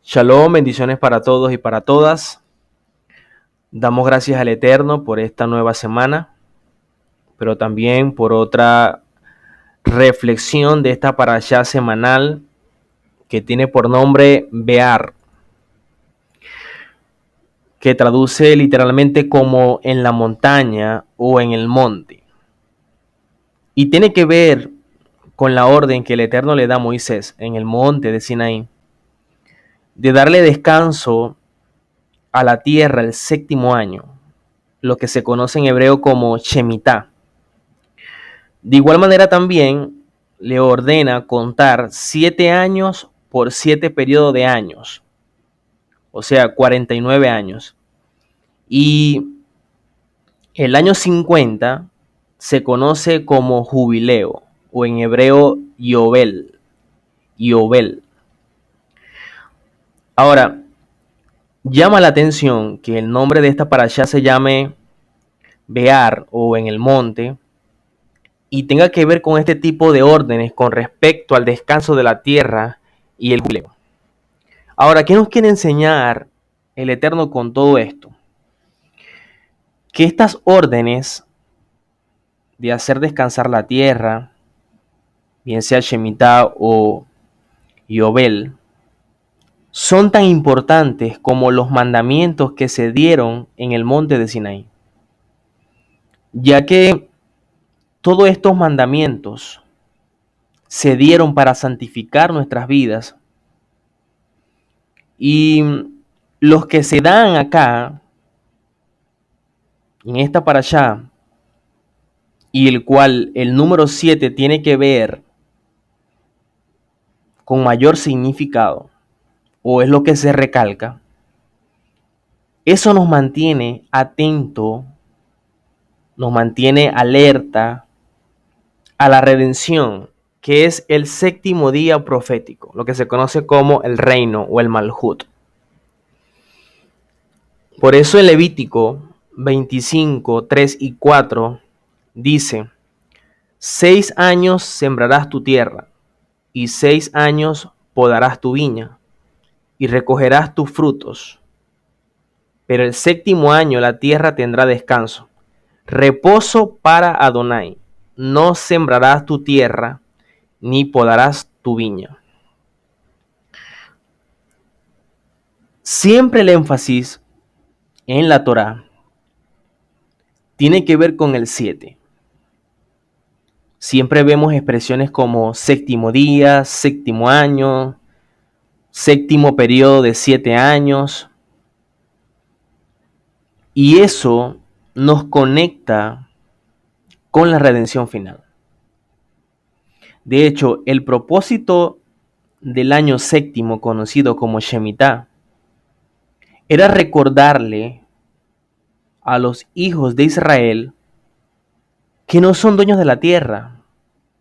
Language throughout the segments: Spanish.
Shalom, bendiciones para todos y para todas. Damos gracias al Eterno por esta nueva semana, pero también por otra reflexión de esta parashá semanal que tiene por nombre Bear, que traduce literalmente como en la montaña o en el monte. Y tiene que ver con la orden que el Eterno le da a Moisés en el monte de Sinaí, de darle descanso a la tierra el séptimo año, lo que se conoce en hebreo como Shemitah. De igual manera también le ordena contar 7 años por 7 periodos de años, o sea, 49 años. Y el año 50 se conoce como jubileo, o en hebreo Yobel. Yobel. Ahora, llama la atención que el nombre de esta parashá se llame Bear o en el monte, y tenga que ver con este tipo de órdenes con respecto al descanso de la tierra y el jubileo. Ahora, ¿qué nos quiere enseñar el Eterno con todo esto? Que estas órdenes de hacer descansar la tierra, bien sea Shemitah o Yobel, son tan importantes como los mandamientos que se dieron en el monte de Sinaí, ya que todos estos mandamientos se dieron para santificar nuestras vidas, y los que se dan acá en esta parashá, y el cual el número 7 tiene que ver con mayor significado, o es lo que se recalca, eso nos mantiene atento, nos mantiene alerta a la redención, que es el séptimo día profético, lo que se conoce como el reino o el Malhut. Por eso en Levítico 25, 3 y 4 dice: 6 años sembrarás tu tierra, y 6 años podarás tu viña, y recogerás tus frutos. Pero el séptimo año la tierra tendrá descanso, reposo para Adonai. No sembrarás tu tierra, ni podarás tu viña. Siempre el énfasis en la Torá tiene que ver con el 7. Siempre vemos expresiones como séptimo día, séptimo año, séptimo periodo de 7 años. Y eso nos conecta con la redención final. De hecho, el propósito del año séptimo, conocido como Shemitah, era recordarle a los hijos de Israel que no son dueños de la tierra,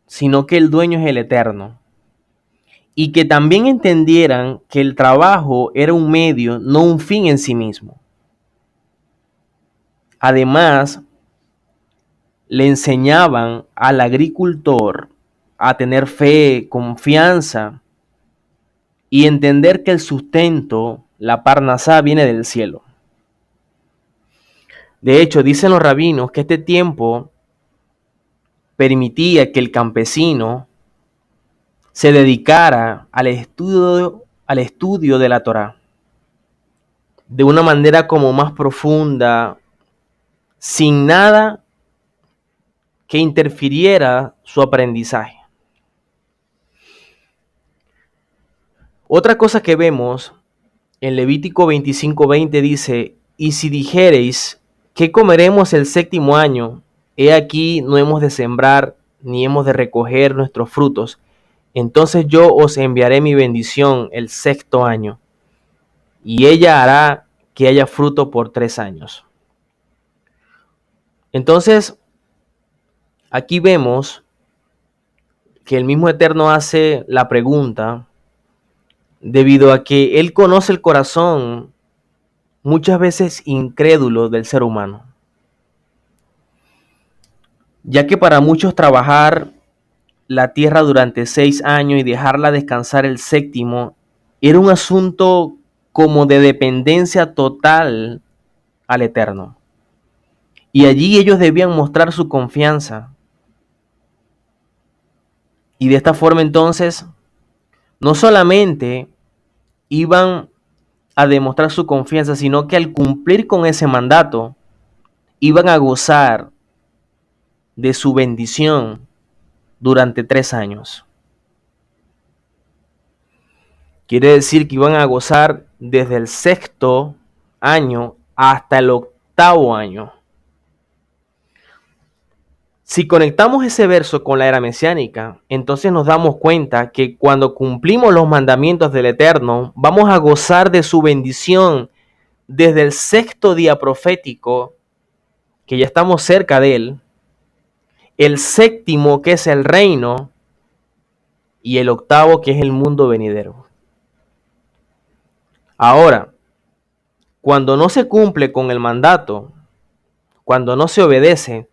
sino que el dueño es el Eterno. Y que también entendieran que el trabajo era un medio, no un fin en sí mismo. Además, le enseñaban al agricultor a tener fe, confianza y entender que el sustento, la parnasá, viene del cielo. De hecho, dicen los rabinos que este tiempo permitía que el campesino se dedicara al estudio de la Torá de una manera como más profunda, sin nada que interfiriera su aprendizaje. Otra cosa que vemos en Levítico 25:20 dice: y si dijereis, ¿qué comeremos el séptimo año? He aquí no hemos de sembrar ni hemos de recoger nuestros frutos. Entonces yo os enviaré mi bendición el sexto año, y ella hará que haya fruto por 3 años. Entonces, aquí vemos que el mismo Eterno hace la pregunta, debido a que Él conoce el corazón muchas veces incrédulo del ser humano, ya que para muchos trabajar la tierra durante 6 años y dejarla descansar el séptimo era un asunto como de dependencia total al Eterno. Y allí ellos debían mostrar su confianza. Y de esta forma entonces, no solamente iban a demostrar su confianza, sino que al cumplir con ese mandato, iban a gozar de su bendición durante 3 años. Quiere decir que iban a gozar desde el 6.º año hasta el 8.º año. Si conectamos ese verso con la era mesiánica, entonces nos damos cuenta que cuando cumplimos los mandamientos del Eterno, vamos a gozar de su bendición desde el 6.º día profético, que ya estamos cerca de él, el 7.º, que es el reino, y el 8.º, que es el mundo venidero. Ahora, cuando no se cumple con el mandato, cuando no se obedece,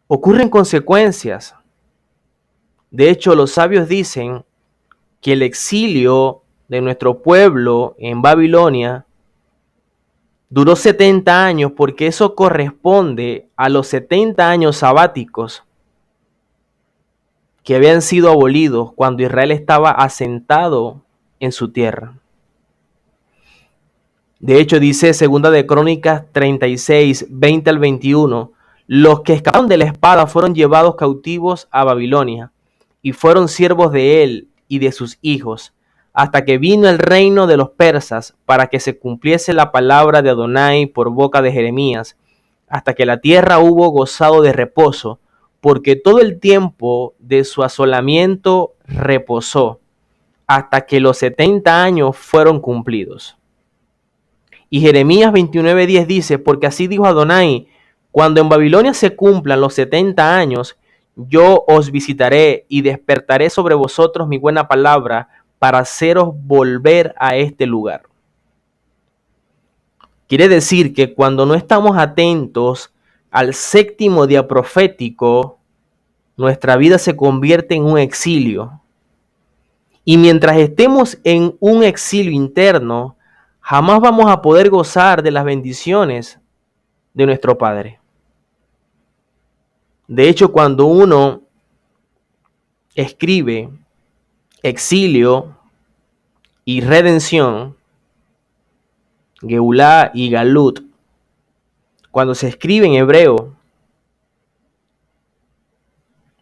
ocurren consecuencias. De hecho, los sabios dicen que el exilio de nuestro pueblo en Babilonia duró 70 años porque eso corresponde a los 70 años sabáticos que habían sido abolidos cuando Israel estaba asentado en su tierra. De hecho, dice Segunda de Crónicas 36, 20 al 21, los que escaparon de la espada fueron llevados cautivos a Babilonia y fueron siervos de él y de sus hijos, hasta que vino el reino de los persas para que se cumpliese la palabra de Adonai por boca de Jeremías, hasta que la tierra hubo gozado de reposo, porque todo el tiempo de su asolamiento reposó, hasta que los 70 años fueron cumplidos. Y Jeremías 29:10 dice, porque así dijo Adonai, cuando en Babilonia se cumplan los 70 años, yo os visitaré y despertaré sobre vosotros mi buena palabra para haceros volver a este lugar. Quiere decir que cuando no estamos atentos al 7.º día profético, nuestra vida se convierte en un exilio. Y mientras estemos en un exilio interno, jamás vamos a poder gozar de las bendiciones de nuestro Padre. De hecho, cuando uno escribe exilio y redención, Geulá y Galut, cuando se escribe en hebreo,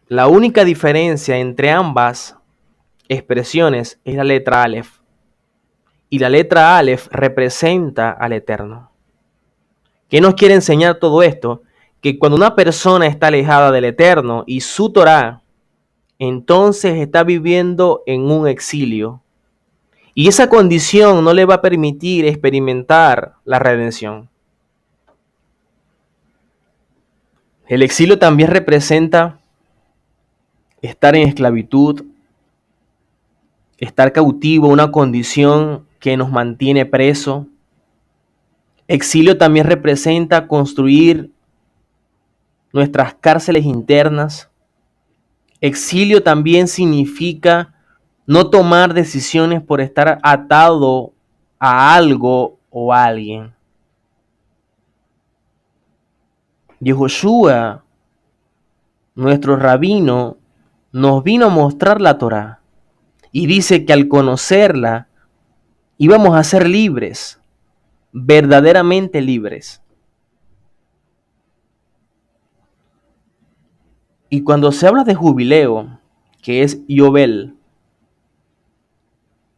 la única diferencia entre ambas expresiones es la letra Aleph. Y la letra Aleph representa al Eterno. ¿Qué nos quiere enseñar todo esto? Que cuando una persona está alejada del Eterno y su Torah, entonces está viviendo en un exilio. Y esa condición no le va a permitir experimentar la redención. El exilio también representa estar en esclavitud, estar cautivo, una condición que nos mantiene preso. Exilio también representa construir nuestras cárceles internas. Exilio también significa no tomar decisiones por estar atado a algo o a alguien. Yehoshua, nuestro rabino, nos vino a mostrar la Torá y dice que al conocerla íbamos a ser libres, verdaderamente libres. Y cuando se habla de jubileo, que es Yobel,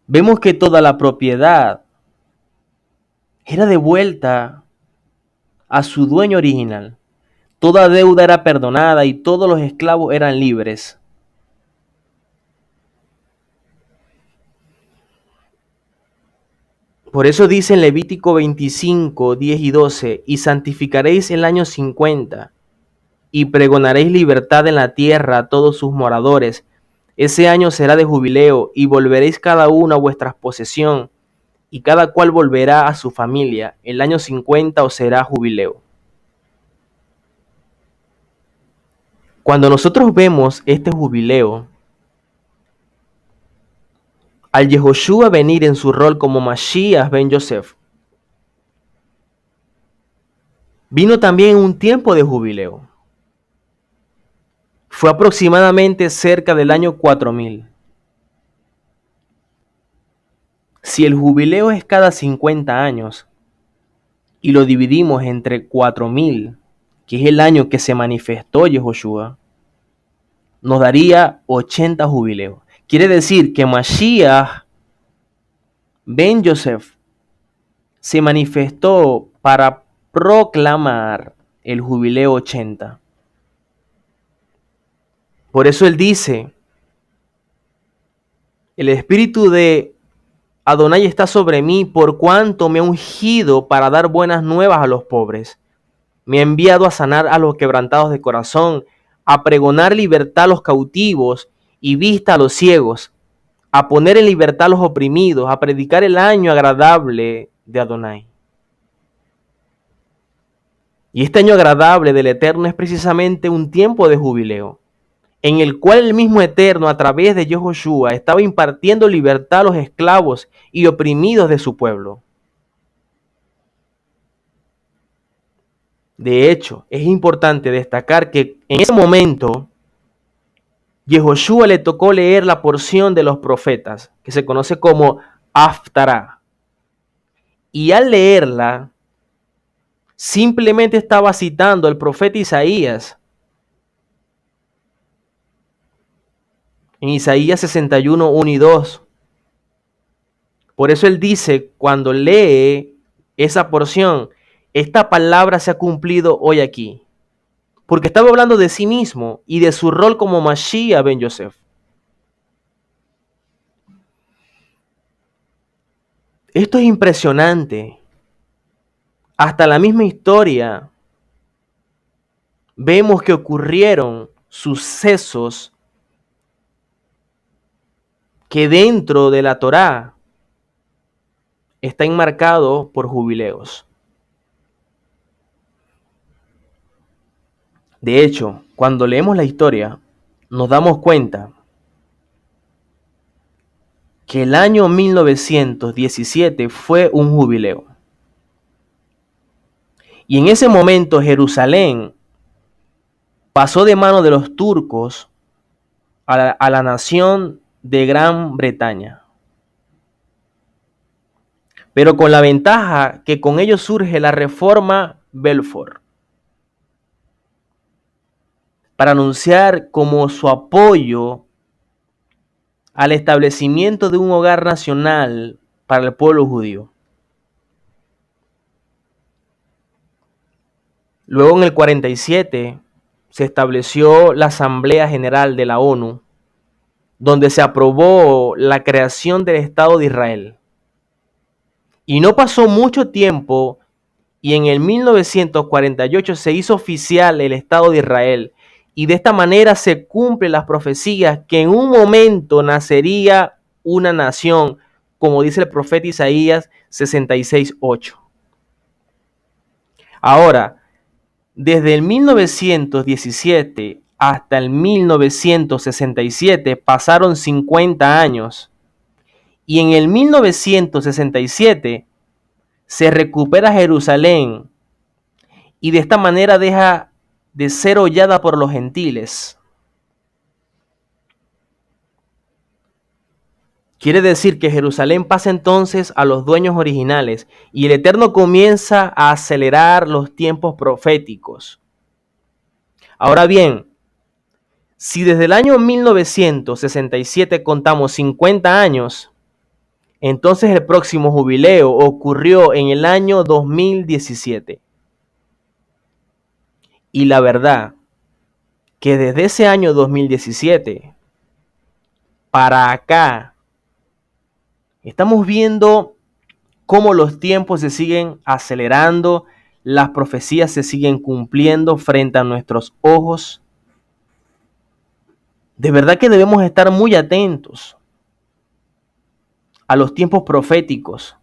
vemos que toda la propiedad era devuelta a su dueño original. Toda deuda era perdonada y todos los esclavos eran libres. Por eso dice en Levítico 25, 10 y 12, y santificaréis el año 50, y pregonaréis libertad en la tierra a todos sus moradores. Ese año será de jubileo, y volveréis cada uno a vuestra posesión, y cada cual volverá a su familia. El año 50 os será jubileo. Cuando nosotros vemos este jubileo, Al Yehoshua venir en su rol como Mashiach ben Yosef, vino también un tiempo de jubileo. Fue aproximadamente cerca del año 4000. Si el jubileo es cada 50 años y lo dividimos entre 4000, que es el año que se manifestó Yehoshua, nos daría 80 jubileos. Quiere decir que Mashiach ben Yosef se manifestó para proclamar el jubileo 80. Por eso él dice, el espíritu de Adonai está sobre mí por cuanto me ha ungido para dar buenas nuevas a los pobres. Me ha enviado a sanar a los quebrantados de corazón, a pregonar libertad a los cautivos y vista a los ciegos, a poner en libertad a los oprimidos, a predicar el año agradable de Adonai. Y este año agradable del Eterno es precisamente un tiempo de jubileo, en el cual el mismo Eterno, a través de Yehoshua, estaba impartiendo libertad a los esclavos y oprimidos de su pueblo. De hecho, es importante destacar que en ese momento, Yehoshua le tocó leer la porción de los profetas, que se conoce como Haftará. Y al leerla, simplemente estaba citando al profeta Isaías. En Isaías 61, 1 y 2. Por eso él dice, cuando lee esa porción, esta palabra se ha cumplido hoy aquí. Porque estaba hablando de sí mismo y de su rol como Mashiach ben Yosef. Esto es impresionante. Hasta la misma historia vemos que ocurrieron sucesos que dentro de la Torá está enmarcado por jubileos. De hecho, cuando leemos la historia, nos damos cuenta que el año 1917 fue un jubileo. Y en ese momento Jerusalén pasó de mano de los turcos a la nación de Gran Bretaña. Pero con la ventaja que con ello surge la reforma Balfour, para anunciar como su apoyo al establecimiento de un hogar nacional para el pueblo judío. Luego en el 47 se estableció la Asamblea General de la ONU, donde se aprobó la creación del Estado de Israel. Y no pasó mucho tiempo y en el 1948 se hizo oficial el Estado de Israel. Y de esta manera se cumplen las profecías que en un momento nacería una nación, como dice el profeta Isaías 66:8. Ahora, desde el 1917 hasta el 1967 pasaron 50 años. Y en el 1967 se recupera Jerusalén y de esta manera deja de ser hollada por los gentiles. Quiere decir que Jerusalén pasa entonces a los dueños originales y el Eterno comienza a acelerar los tiempos proféticos. Ahora bien, si desde el año 1967 contamos 50 años, entonces el próximo jubileo ocurrió en el año 2017. Y la verdad que desde ese año 2017 para acá estamos viendo cómo los tiempos se siguen acelerando, las profecías se siguen cumpliendo frente a nuestros ojos. De verdad que debemos estar muy atentos a los tiempos proféticos.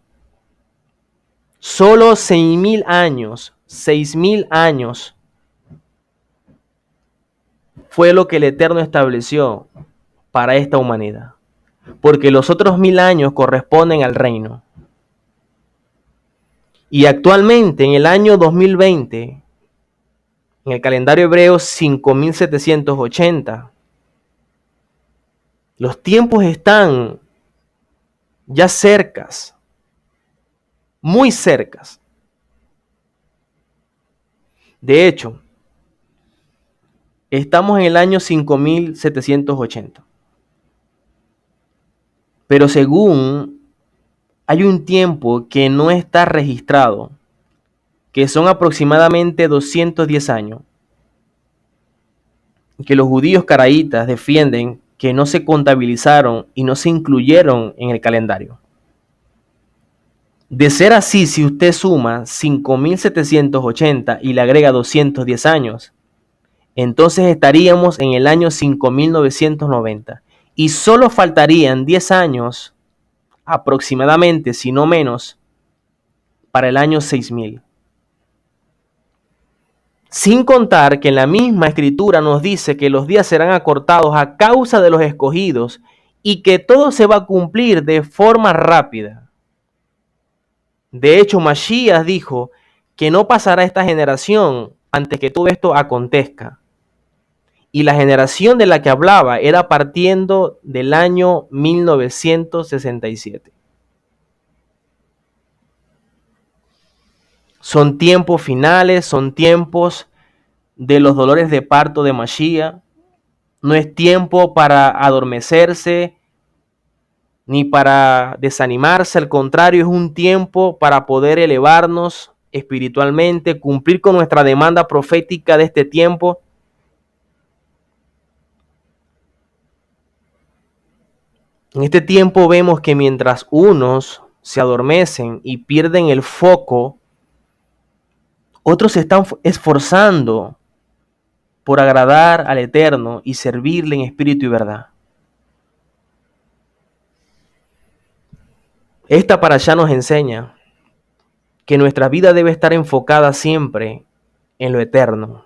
Solo 6.000 años, 6.000 años fue lo que el Eterno estableció para esta humanidad. porque los otros 1000 años corresponden al reino. Y actualmente, en el año 2020, en el calendario hebreo 5780, los tiempos están ya cercas, muy cercas. De hecho, estamos en el año 5780. Pero según hay un tiempo que no está registrado, que son aproximadamente 210 años, que los judíos caraítas defienden que no se contabilizaron y no se incluyeron en el calendario. De ser así, si usted suma 5780 y le agrega 210 años, entonces estaríamos en el año 5990 y solo faltarían 10 años aproximadamente, si no menos, para el año 6000. Sin contar que en la misma escritura nos dice que los días serán acortados a causa de los escogidos y que todo se va a cumplir de forma rápida. De hecho, Mashiach dijo que no pasará esta generación antes que todo esto acontezca. Y la generación de la que hablaba era partiendo del año 1967. Son tiempos finales, son tiempos de los dolores de parto de Mashiach. No es tiempo para adormecerse ni para desanimarse, al contrario, es un tiempo para poder elevarnos espiritualmente, cumplir con nuestra demanda profética de este tiempo. En este tiempo vemos que mientras unos se adormecen y pierden el foco, otros se están esforzando por agradar al Eterno y servirle en espíritu y verdad. Esta parashá nos enseña que nuestra vida debe estar enfocada siempre en lo eterno,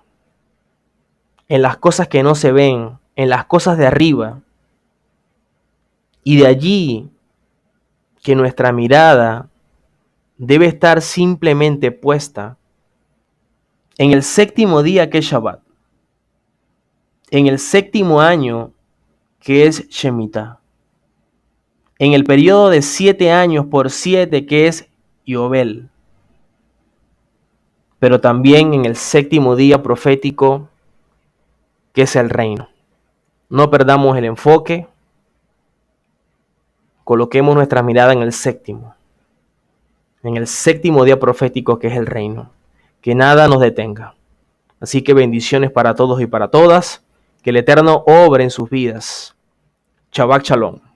en las cosas que no se ven, en las cosas de arriba. Y de allí que nuestra mirada debe estar simplemente puesta en el séptimo día que es Shabbat, en el séptimo año que es Shemitah, en el periodo de 7 años por 7 que es Yobel, pero también en el séptimo día profético que es el reino. No perdamos el enfoque, coloquemos nuestra mirada en el séptimo día profético que es el reino, que nada nos detenga. Así que bendiciones para todos y para todas, que el Eterno obre en sus vidas. Shabbat Shalom.